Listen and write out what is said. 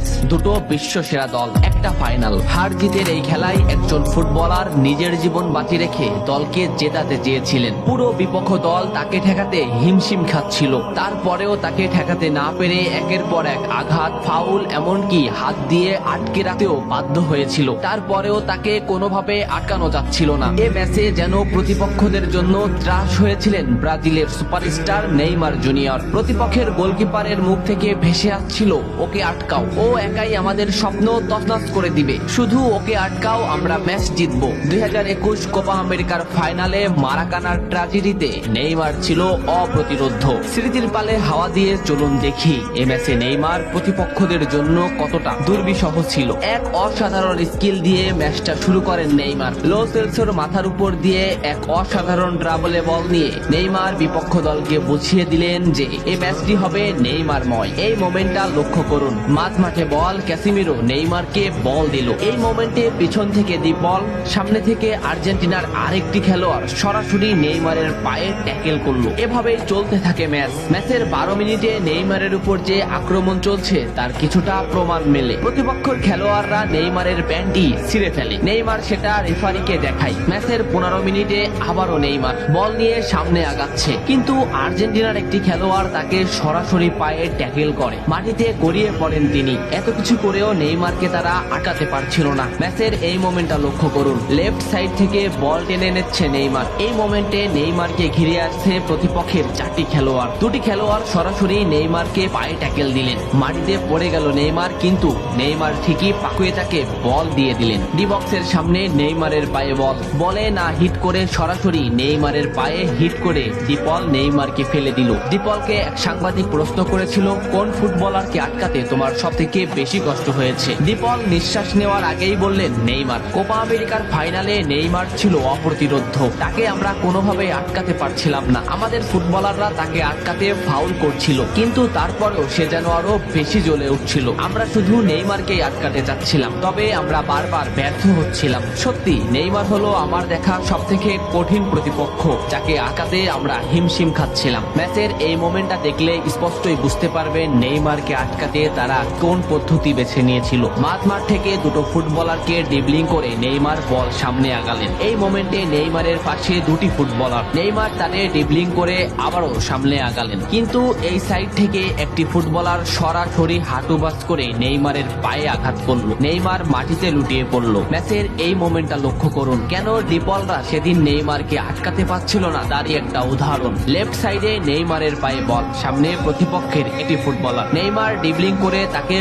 Match, দুটো বিশ্ব সেরা দল, একটা ফাইনাল। হার জিতের এই খেলায় একজন ফুটবলার নিজের জীবন বাজি রেখে দলকে জেতাতে চেয়েছিলেন। পুরো বিপক্ষ দল তাকে ঠেকাতে হিমশিম খাচ্ছিল, তারপরেও তাকে ঠেকাতে না পেরে একের পর এক আঘাত, ফাউল, এমনকি হাত দিয়ে আটকে রাখতেও বাধ্য হয়েছিল। তারপরেও তাকে কোনোভাবে আটকানো যাচ্ছিল না। এ ম্যাচে যেন প্রতিপক্ষদের জন্য ত্রাস হয়েছিলেন ব্রাজিলের সুপারস্টার নেইমার জুনিয়র। প্রতিপক্ষের গোলকিপারের মুখ থেকে ভেসে আসছিল, ওকে আটকাও, ও একাই আমাদের স্বপ্ন তছনছ করে দিবে, শুধু ওকে আটকাও, আমরা ম্যাচ জিতবো। 2021 কোপা আমেরিকার ফাইনালে মারাকানার ট্র্যাজেডিতে নেইমার ছিল অপ্রতিরোধ্য। স্মৃতির পালে হাওয়া দিয়ে চলুন দেখি এ ম্যাচে নেইমার প্রতিপক্ষদের জন্য কতটা দুর্বিষহ ছিল। এক অসাধারণ স্কিল দিয়ে ম্যাচটা শুরু করেন নেইমার। লো সেলসোর মাথার উপর দিয়ে এক অসাধারণ ড্রাবলে বল নিয়ে নেইমার বিপক্ষ দলকে বুঝিয়ে দিলেন যে এই ম্যাচটি হবে নেইমারময়। এই মোমেন্টটা লক্ষ্য করুন, মাঝমাঠে বল, ক্যাসিমিরো নেইমারকে বল দিল। এই মোমেন্টে পিছন থেকে দি বল, সামনে থেকে আর্জেন্টিনার আরেকটি খেলোয়াড় সরাসরি নেইমারের পায়ে ট্যাকেল করলো। এভাবেই চলতে থাকে ম্যাচ। ম্যাচের 12 মিনিটে নেইমারের উপর যে আক্রমণ চলছে তার কিছুটা প্রমাণ মেলে। প্রতিপক্ষের খেলোয়াড়রা নেইমারের প্যান্টি ছিঁড়ে ফেলে, নেইমার সেটা রেফারিকে দেখায়। ম্যাচের 15 মিনিটে আবারও নেইমার বল নিয়ে সামনে আগাচ্ছে, কিন্তু আর্জেন্টিনার একটি খেলোয়াড় তাকে সরাসরি পায়ে ট্যাকেল করে, মাটিতে গড়িয়ে পড়েন তিনি। এত কিছু করেও নেইমারকে তারা আটকাতে পারছিল না। ম্যাচের এই মোমেন্টটা লক্ষ্য করুন, লেফট সাইড থেকে বল টেনে নিচ্ছে নেইমার। এই মোমেন্টে নেইমারকে ঘিরে আসছে প্রতিপক্ষের 4টি খেলোয়াড়। 2টি খেলোয়াড় সরাসরি নেইমারকে পায়ে ট্যাকেল দিলেন, মাটিতে পড়ে গেল নেইমার, কিন্তু নেইমার ঠিকই পাকুয়ে তাকে বল দিয়ে দিলেন। ডি বক্সের সামনে নেইমারের পায়ে বল, বলে না হিট করে সরাসরি নেইমারের পায়ে হিট করে ডিপল নেইমারকে ফেলে দিল। ডিপলকে এক সাংবাদিক প্রশ্ন করেছিল, কোন ফুটবলারকে আটকাতে তোমার সব থেকে বেশি কষ্ট হয়েছে? ডিপল নিঃশ্বাস নেওয়ার আগেই বললেন নেইমার। কোপা আমেরিকার ফাইনালে নেইমার ছিল অপ্রতিরোধ্য, তাকে আমরা কোনোভাবে আটকাতে পারছিলাম না। আমাদের ফুটবলাররা তাকে আটকাতে ফাউল করছিল, কিন্তু তারপরেও সে যেন আরো বেশি জ্বলে উঠছিল। আমরা শুধু নেইমারকেই আটকাতে চাচ্ছিলাম, তবে আমরা বারবার ব্যর্থ হচ্ছিলাম। সত্যি নেইমার হলো আমার দেখা সব থেকে কঠিন প্রতিপক্ষ, যাকে আটকাতে আমরা হিমশিম খাচ্ছিলাম। ম্যাচের এই মোমেন্টটা দেখলে স্পষ্টই বুঝতে পারবেন নেইমারকে আটকাতে তারা কোন পদ্ধতি বেছে নিয়েছিল। মাঝমাঠ থেকে দুটো ফুটবলারকে ড্রিবলিং করে নেইমার বল সামনে আগালেন। এই মোমেন্টে নেইমারের পাশে 2টি ফুটবলার, নেইমার তাদের ড্রিবলিং করে আবারও সামনে আগালেন, কিন্তু এই সাইড থেকে একটি ফুটবলার সরাসরি হাঁটু বাস করে নেইমারের পায়ে আঘাত করলো। নেইমার মাটিতে লুটিয়ে পড়লো। ম্যাচের এই মোমেন্টটা লক্ষ্য করুন, কেন ডিপলরা সেদিন নেইমারকে আটকাতে পারছিল না তারই একটা উদাহরণ। লেফট সাইডে নেইমারের পায়ে বল, সামনে প্রতিপক্ষের একটি ফুটবলার, নেইমার ড্রিবলিং করে তাকে